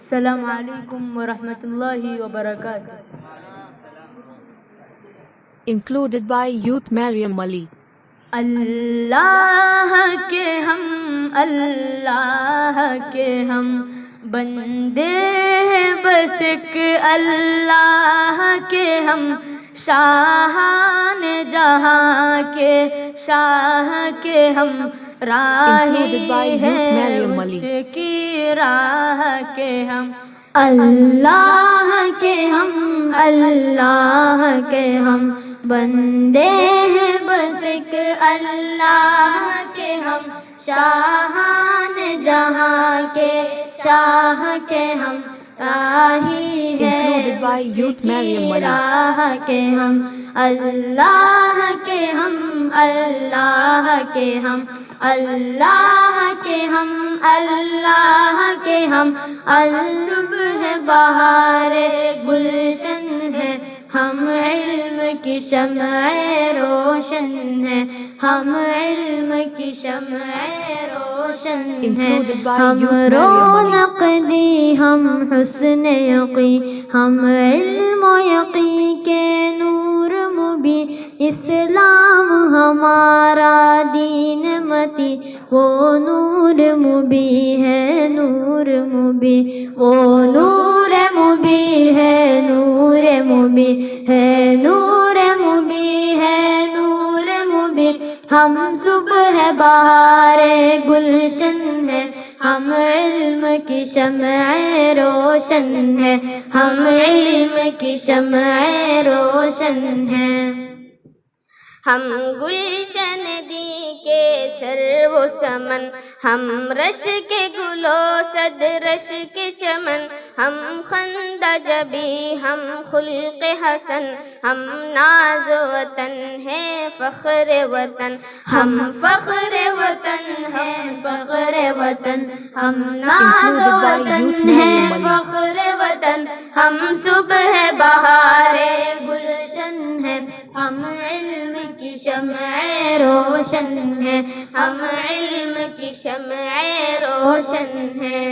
السلام علیکم ورحمۃ اللہ وبرکاتہ. Included by Youth Mariam Ali. اللہ کے ہم بندے ہیں بس ایک اللہ کے ہم شاہان جہاں کے شاہ کے ہم راہی ہیں اس کی راہ کے ہم اللہ کے ہم بندے ہیں بس ایک اللہ کے ہم شاہان جہاں کے شاہ کے ہم راہی ہیں اس کی راہ کے ہم اللہ کے ہم صبح بہار گلشن ہے ہم علم کی شمع روشن ہے ہم علم کی شمع روشن ہے ہم رونق دی ہم حسن یقین ہم علم و یقین کے نور مبین اسلام ہمارا دین متی وہ نور مبین ہے نور مبین وہ نور مبین ہے نور مبین ہے نور مبین ہے نور مبین ہم صبح بہار گلشن ہے ہم علم کی شمع روشن ہے ہم علم کی شمع روشن ہے ہم گلشن دی کے سر و سمن ہم رش کے گلو صد رش کے چمن ہم خندہ جبی ہم خلق حسن ہم ناز وطن ہے فخر وطن ہم فخر وطن ہے فخر وطن ہم ناز وطن ہے فخر وطن ہم صبح بہار گلشن ہے ہم علم کی شمع روشن ہے ہم علم کی شمع روشن ہے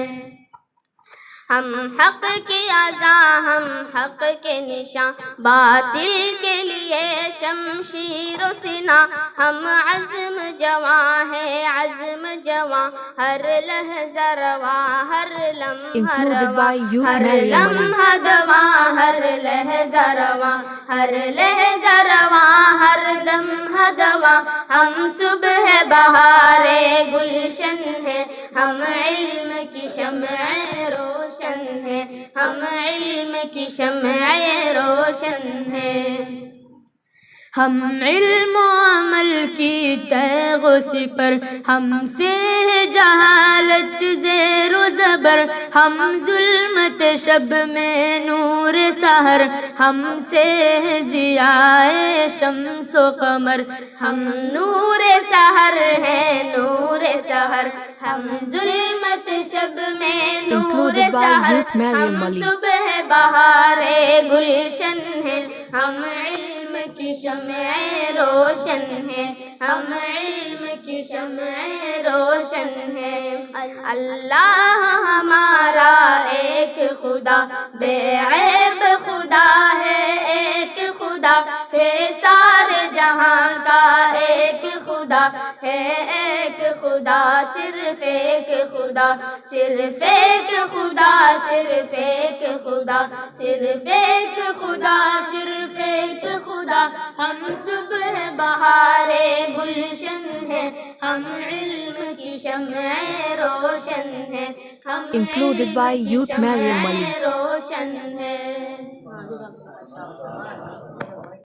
ہم حق کی اذاں ہم حق کے نشاں باطل کے لیے شمشیر و سنا ہم عزم جواں ہے عزم جواں ہر لحظہ رواں ہر لمحہ رواں ہر لمحہ دواں ہر لحظہ رواں ہر لحظہ رواں ہر لمحہ دواں ہم صبح بہار گلشن ہے ہم علم کی شمع روشن ہے ہم علم کی شمع روشن ہے ہم علم و عمل کی تیغ و سپر ہم سے جہالت زیر و زبر ہم ظلمت شب میں نور سحر ہم سے ضیاء شمس و قمر ہم نور سحر ہیں نور سحر ہم ظلمت شب میں نور سحر ہم صبح بہار گلشن ہے ہم علم کی شمع روشن ہے ہم علم کی شمع روشن ہے اللہ ہمارا ایک خدا بے عیب خدا ہے ایک خدا ہے سارے جہاں کا ایک خدا ہے ایک خدا صرف ایک خدا صرف ایک خدا صرف ایک خدا صرف ایک خدا صرف ایک خدا ہم صبح بہار گلشن ہے ہم علم کی شمع روشن ہے ہم Included by Youth Mariam Ali. روشن ہے